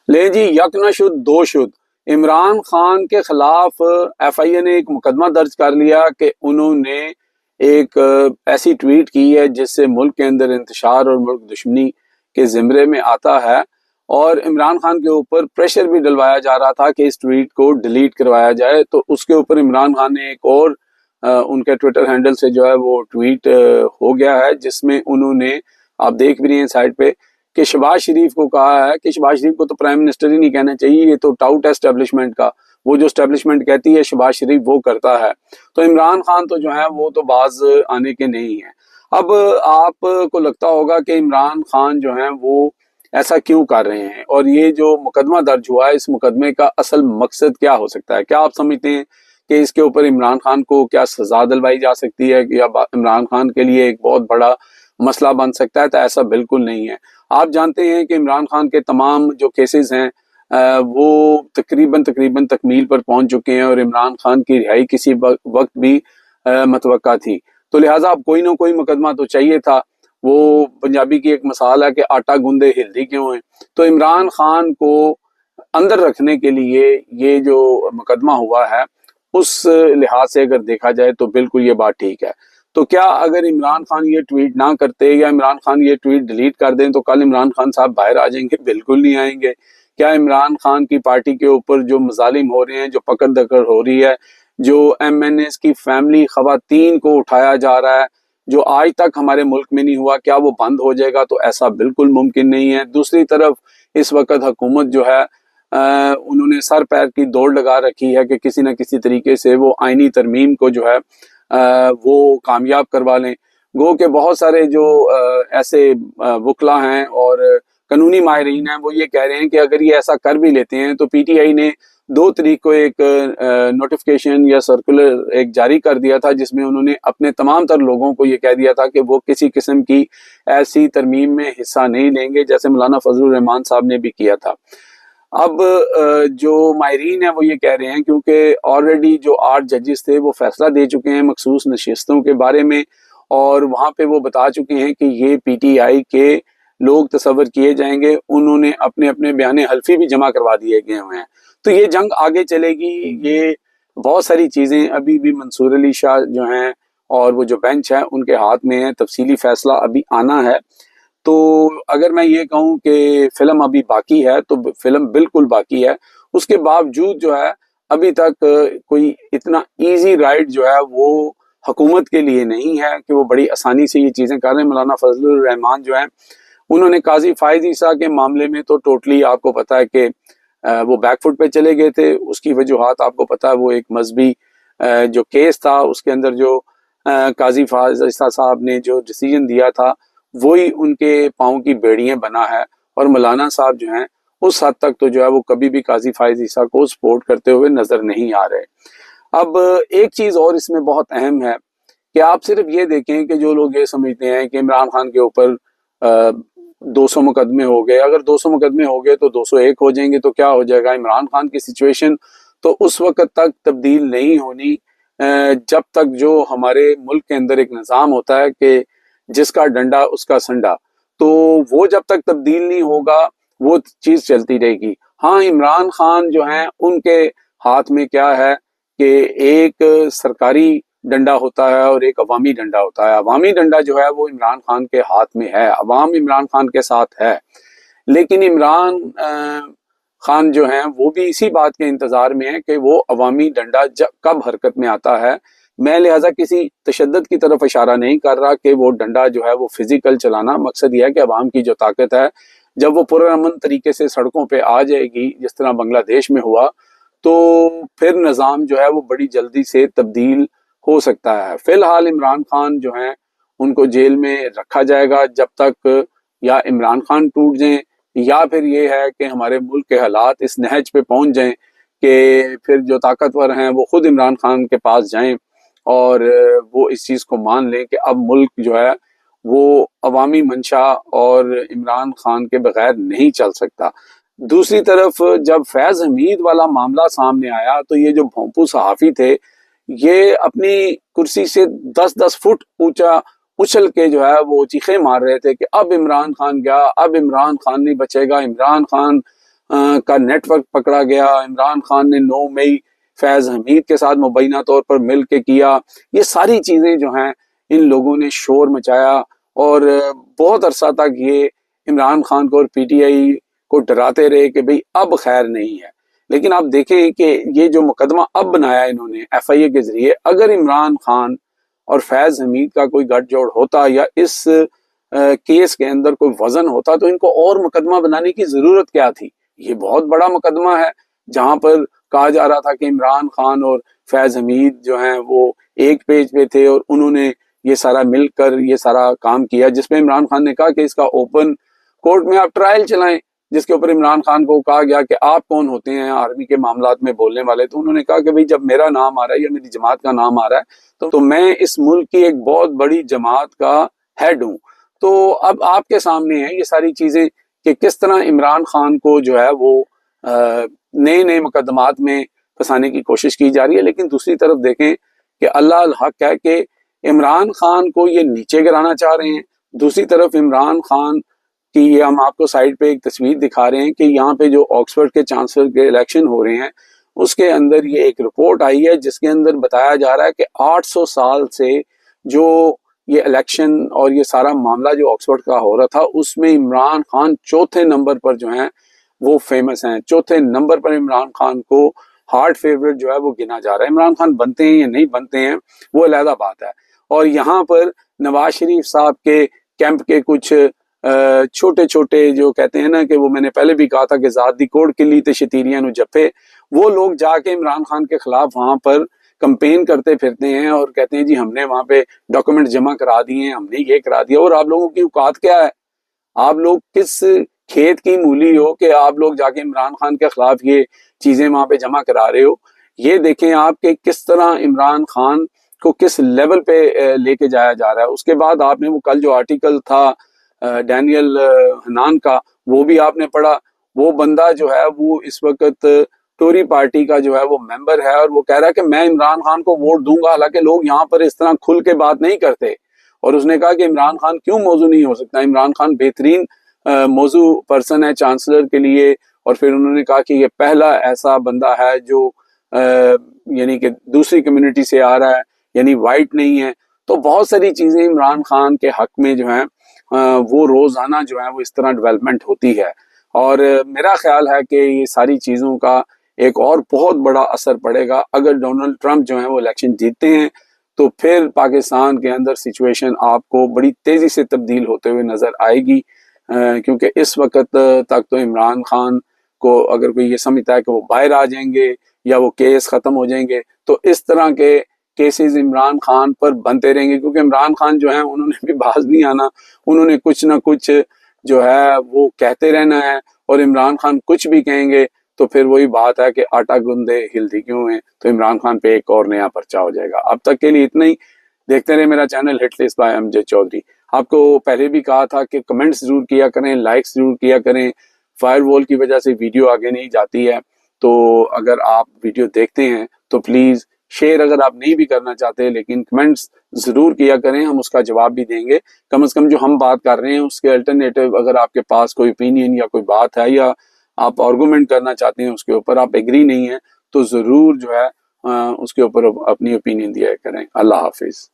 لے جی، یک نہ شد دو شد۔ عمران خان کے خلاف ایف آئی اے نے ایک مقدمہ درج کر لیا کہ انہوں نے ایک ایسی ٹویٹ کی ہے جس سے ملک کے اندر انتشار اور ملک دشمنی کے زمرے میں آتا ہے، اور عمران خان کے اوپر پریشر بھی ڈلوایا جا رہا تھا کہ اس ٹویٹ کو ڈیلیٹ کروایا جائے۔ تو اس کے اوپر عمران خان نے ایک اور ان کے ٹویٹر ہینڈل سے جو ہے وہ ٹویٹ ہو گیا ہے، جس میں انہوں نے، آپ دیکھ بھی رہے ہیں سائٹ پہ، کہ شہباز شریف کو کہا ہے کہ شہباز شریف کو تو پرائم منسٹر ہی نہیں کہنا چاہیے، یہ تو ٹاؤٹ ہے اسٹیبلشمنٹ کا، وہ جو اسٹیبلشمنٹ کہتی ہے شہباز شریف وہ کرتا ہے۔ تو عمران خان تو جو ہے وہ تو باز آنے کے نہیں ہیں۔ اب آپ کو لگتا ہوگا کہ عمران خان جو ہیں وہ ایسا کیوں کر رہے ہیں، اور یہ جو مقدمہ درج ہوا ہے اس مقدمے کا اصل مقصد کیا ہو سکتا ہے؟ کیا آپ سمجھتے ہیں کہ اس کے اوپر عمران خان کو کیا سزا دلوائی جا سکتی ہے، یا عمران خان کے لیے ایک بہت بڑا مسئلہ بن سکتا ہے؟ تو ایسا بالکل نہیں ہے۔ آپ جانتے ہیں کہ عمران خان کے تمام جو کیسز ہیں وہ تقریباً تکمیل پر پہنچ چکے ہیں، اور عمران خان کی رہائی کسی وقت بھی متوقع تھی۔ تو لہٰذا اب کوئی نہ کوئی مقدمہ تو چاہیے تھا۔ وہ پنجابی کی ایک مثال ہے کہ آٹا گوندے ہلدی کیوں ہیں۔ تو عمران خان کو اندر رکھنے کے لیے یہ جو مقدمہ ہوا ہے، اس لحاظ سے اگر دیکھا جائے تو بالکل یہ بات ٹھیک ہے۔ تو کیا اگر عمران خان یہ ٹویٹ نہ کرتے یا عمران خان یہ ٹویٹ ڈیلیٹ کر دیں تو کل عمران خان صاحب باہر آ جائیں گے؟ بالکل نہیں آئیں گے۔ کیا عمران خان کی پارٹی کے اوپر جو مظالم ہو رہے ہیں، جو پکڑ دکڑ ہو رہی ہے، جو ایم این ایز کی فیملی خواتین کو اٹھایا جا رہا ہے، جو آج تک ہمارے ملک میں نہیں ہوا، کیا وہ بند ہو جائے گا؟ تو ایسا بالکل ممکن نہیں ہے۔ دوسری طرف اس وقت حکومت جو ہے انہوں نے سر پیر کی دوڑ لگا رکھی ہے کہ کسی نہ کسی طریقے سے وہ آئینی ترمیم کو جو ہے وہ کامیاب کروا لیں۔ گو کہ بہت سارے جو ایسے وکلا ہیں اور قانونی ماہرین ہیں وہ یہ کہہ رہے ہیں کہ اگر یہ ایسا کر بھی لیتے ہیں تو پی ٹی آئی نے 2 تاریخ کو ایک نوٹیفیکیشن یا سرکولر ایک جاری کر دیا تھا، جس میں انہوں نے اپنے تمام تر لوگوں کو یہ کہہ دیا تھا کہ وہ کسی قسم کی ایسی ترمیم میں حصہ نہیں لیں گے، جیسے مولانا فضل الرحمان صاحب نے بھی کیا تھا۔ اب جو ماہرین ہیں وہ یہ کہہ رہے ہیں، کیونکہ آلریڈی جو 8 ججز تھے وہ فیصلہ دے چکے ہیں مخصوص نشستوں کے بارے میں، اور وہاں پہ وہ بتا چکے ہیں کہ یہ پی ٹی آئی کے لوگ تصور کیے جائیں گے۔ انہوں نے اپنے اپنے بیان حلفی بھی جمع کروا دیے گئے ہوئے ہیں۔ تو یہ جنگ آگے چلے گی۔ یہ بہت ساری چیزیں ابھی بھی منصور علی شاہ جو ہیں اور وہ جو بینچ ہے ان کے ہاتھ میں ہے، تفصیلی فیصلہ ابھی آنا ہے۔ تو اگر میں یہ کہوں کہ فلم ابھی باقی ہے تو فلم بالکل باقی ہے۔ اس کے باوجود جو ہے ابھی تک کوئی اتنا ایزی رائٹ جو ہے وہ حکومت کے لیے نہیں ہے کہ وہ بڑی آسانی سے یہ چیزیں کر رہے ہیں۔ مولانا فضل الرحمان جو ہیں انہوں نے قاضی فائز عیسیٰ کے معاملے میں تو ٹوٹلی آپ کو پتا ہے کہ وہ بیک فٹ پہ چلے گئے تھے۔ اس کی وجوہات آپ کو پتا ہے، وہ ایک مذہبی جو کیس تھا اس کے اندر جو قاضی فائز عیسیٰ صاحب نے جو ڈیسیجن دیا تھا وہی ان کے پاؤں کی بیڑیاں بنا ہے، اور مولانا صاحب جو ہیں اس حد تک تو جو ہے وہ کبھی بھی قاضی فائز عیسیٰ کو سپورٹ کرتے ہوئے نظر نہیں آ رہے۔ اب ایک چیز اور اس میں بہت اہم ہے کہ آپ صرف یہ دیکھیں کہ جو لوگ یہ سمجھتے ہیں کہ عمران خان کے اوپر 200 مقدمے ہو گئے، اگر 200 مقدمے ہو گئے تو 201 ہو جائیں گے تو کیا ہو جائے گا؟ عمران خان کی سچویشن تو اس وقت تک تبدیل نہیں ہونی جب تک جو ہمارے ملک کے اندر ایک نظام ہوتا ہے کہ جس کا ڈنڈا اس کا سنڈا، تو وہ جب تک تبدیل نہیں ہوگا وہ چیز چلتی رہے گی۔ ہاں، عمران خان جو ہیں ان کے ہاتھ میں کیا ہے کہ ایک سرکاری ڈنڈا ہوتا ہے اور ایک عوامی ڈنڈا ہوتا ہے۔ عوامی ڈنڈا جو ہے وہ عمران خان کے ہاتھ میں ہے، عوام عمران خان کے ساتھ ہے، لیکن عمران خان جو ہیں وہ بھی اسی بات کے انتظار میں ہے کہ وہ عوامی ڈنڈا کب حرکت میں آتا ہے۔ میں لہٰذا کسی تشدد کی طرف اشارہ نہیں کر رہا کہ وہ ڈنڈا جو ہے وہ فزیکل چلانا، مقصد یہ ہے کہ عوام کی جو طاقت ہے جب وہ پرامن طریقے سے سڑکوں پہ آ جائے گی، جس طرح بنگلہ دیش میں ہوا، تو پھر نظام جو ہے وہ بڑی جلدی سے تبدیل ہو سکتا ہے۔ فی الحال عمران خان جو ہیں ان کو جیل میں رکھا جائے گا جب تک یا عمران خان ٹوٹ جائیں، یا پھر یہ ہے کہ ہمارے ملک کے حالات اس نہج پہ پہنچ جائیں کہ پھر جو طاقتور ہیں وہ خود عمران خان کے پاس جائیں اور وہ اس چیز کو مان لیں کہ اب ملک جو ہے وہ عوامی منشا اور عمران خان کے بغیر نہیں چل سکتا۔ دوسری طرف جب فیض حمید والا معاملہ سامنے آیا تو یہ جو بھونپو صحافی تھے یہ اپنی کرسی سے 10-10 فٹ اونچا اچھل کے جو ہے وہ چیخیں مار رہے تھے کہ اب عمران خان گیا، اب عمران خان نہیں بچے گا، عمران خان کا نیٹ ورک پکڑا گیا، عمران خان نے 9 مئی فیض حمید کے ساتھ مبینہ طور پر مل کے کیا، یہ ساری چیزیں جو ہیں ان لوگوں نے شور مچایا اور بہت عرصہ تک یہ عمران خان کو اور پی ٹی آئی کو ڈراتے رہے کہ بھئی اب خیر نہیں ہے۔ لیکن آپ دیکھیں کہ یہ جو مقدمہ اب بنایا انہوں نے ایف آئی اے کے ذریعے، اگر عمران خان اور فیض حمید کا کوئی گٹھ جوڑ ہوتا یا اس کیس کے اندر کوئی وزن ہوتا تو ان کو اور مقدمہ بنانے کی ضرورت کیا تھی؟ یہ بہت بڑا مقدمہ ہے جہاں پر کہا جا رہا تھا کہ عمران خان اور فیض حمید جو ہیں وہ ایک پیج پہ تھے اور انہوں نے یہ سارا مل کر یہ سارا کام کیا، جس میں عمران خان نے کہا کہ اس کا اوپن کورٹ میں آپ ٹرائل چلائیں، جس کے اوپر عمران خان کو کہا گیا کہ آپ کون ہوتے ہیں آرمی کے معاملات میں بولنے والے؟ تو انہوں نے کہا کہ بھئی جب میرا نام آ رہا ہے یا میری جماعت کا نام آ رہا ہے تو میں اس ملک کی ایک بہت بڑی جماعت کا ہیڈ ہوں۔ تو اب آپ کے سامنے ہیں یہ ساری چیزیں کہ کس طرح عمران خان کو جو ہے وہ نئے نئے مقدمات میں پھنسانے کی کوشش کی جا رہی ہے، لیکن دوسری طرف دیکھیں کہ اللہ الحق ہے کہ عمران خان کو یہ نیچے گرانا چاہ رہے ہیں۔ دوسری طرف عمران خان کی یہ ہم آپ کو سائڈ پہ ایک تصویر دکھا رہے ہیں کہ یہاں پہ جو آکسفورڈ کے چانسلر کے الیکشن ہو رہے ہیں اس کے اندر یہ ایک رپورٹ آئی ہے جس کے اندر بتایا جا رہا ہے کہ 800 سال سے جو یہ الیکشن اور یہ سارا معاملہ جو آکسفورڈ کا ہو رہا تھا اس میں عمران خان چوتھے نمبر پر جو ہیں وہ فیمس ہیں، چوتھے نمبر پر عمران خان کو ہارڈ فیورٹ جو ہے وہ گنا جا رہا ہے۔ عمران خان بنتے ہیں یا نہیں بنتے ہیں وہ علیحدہ بات ہے، اور یہاں پر نواز شریف صاحب کے کیمپ کے کچھ چھوٹے چھوٹے جو کہتے ہیں نا کہ وہ میں نے پہلے بھی کہا تھا کہ ذات دی کوڑ کلی تے شتیریاں نو جپے، وہ لوگ جا کے عمران خان کے خلاف وہاں پر کمپین کرتے پھرتے ہیں اور کہتے ہیں جی ہم نے وہاں پہ ڈاکومنٹ جمع کرا دیے ہیں، ہم نے یہ کرا دیا۔ اور آپ لوگوں کی اوقات کیا ہے؟ آپ لوگ کس کھیت کی مولی ہو کہ آپ لوگ جا کے عمران خان کے خلاف یہ چیزیں وہاں پہ جمع کرا رہے ہو؟ یہ دیکھیں آپ کہ کس طرح عمران خان کو کس لیول پہ لے کے جایا جا رہا ہے۔ اس کے بعد آپ نے وہ کل جو آرٹیکل تھا ڈینیل ہنان کا وہ بھی آپ نے پڑھا، وہ بندہ جو ہے وہ اس وقت ٹوری پارٹی کا جو ہے وہ ممبر ہے اور وہ کہہ رہا ہے کہ میں عمران خان کو ووٹ دوں گا، حالانکہ لوگ یہاں پر اس طرح کھل کے بات نہیں کرتے۔ اور اس نے کہا کہ عمران خان کیوں موضوع نہیں ہو سکتا، عمران خان بہترین موضوع پرسن ہے چانسلر کے لیے، اور پھر انہوں نے کہا کہ یہ پہلا ایسا بندہ ہے جو یعنی کہ دوسری کمیونٹی سے آ رہا ہے، یعنی وائٹ نہیں ہے۔ تو بہت ساری چیزیں عمران خان کے حق میں جو ہیں وہ روزانہ جو ہے وہ اس طرح ڈیولپمنٹ ہوتی ہے، اور میرا خیال ہے کہ یہ ساری چیزوں کا ایک اور بہت بڑا اثر پڑے گا اگر ڈونلڈ ٹرمپ جو ہیں وہ الیکشن جیتتے ہیں، تو پھر پاکستان کے اندر سچویشن آپ کو بڑی تیزی سے تبدیل ہوتے ہوئے نظر آئے گی، کیونکہ اس وقت تک تو عمران خان کو اگر کوئی یہ سمجھتا ہے کہ وہ باہر آ جائیں گے یا وہ کیس ختم ہو جائیں گے تو اس طرح کے کیسز عمران خان پر بنتے رہیں گے، کیونکہ عمران خان جو ہیں انہوں نے بھی باز نہیں آنا، انہوں نے کچھ نہ کچھ جو ہے وہ کہتے رہنا ہے، اور عمران خان کچھ بھی کہیں گے تو پھر وہی بات ہے کہ آٹا گندے ہلتی کیوں ہیں، تو عمران خان پہ ایک اور نیا پرچہ ہو جائے گا۔ اب تک کے لیے اتنا ہی، دیکھتے رہے میرا چینل ہٹ لسٹ بائی امجد چودھری۔ آپ کو پہلے بھی کہا تھا کہ کمنٹس ضرور کیا کریں، لائکس ضرور کیا کریں، فائر وال کی وجہ سے ویڈیو آگے نہیں جاتی ہے، تو اگر آپ ویڈیو دیکھتے ہیں تو پلیز شیئر اگر آپ نہیں بھی کرنا چاہتے لیکن کمنٹس ضرور کیا کریں، ہم اس کا جواب بھی دیں گے۔ کم از کم جو ہم بات کر رہے ہیں اس کے الٹرنیٹو اگر آپ کے پاس کوئی اوپینین یا کوئی بات ہے یا آپ آرگومنٹ کرنا چاہتے ہیں اس کے اوپر، آپ ایگری نہیں ہیں تو ضرور جو ہے اس کے اوپر اپنی اوپینین دیا کریں۔ اللہ حافظ۔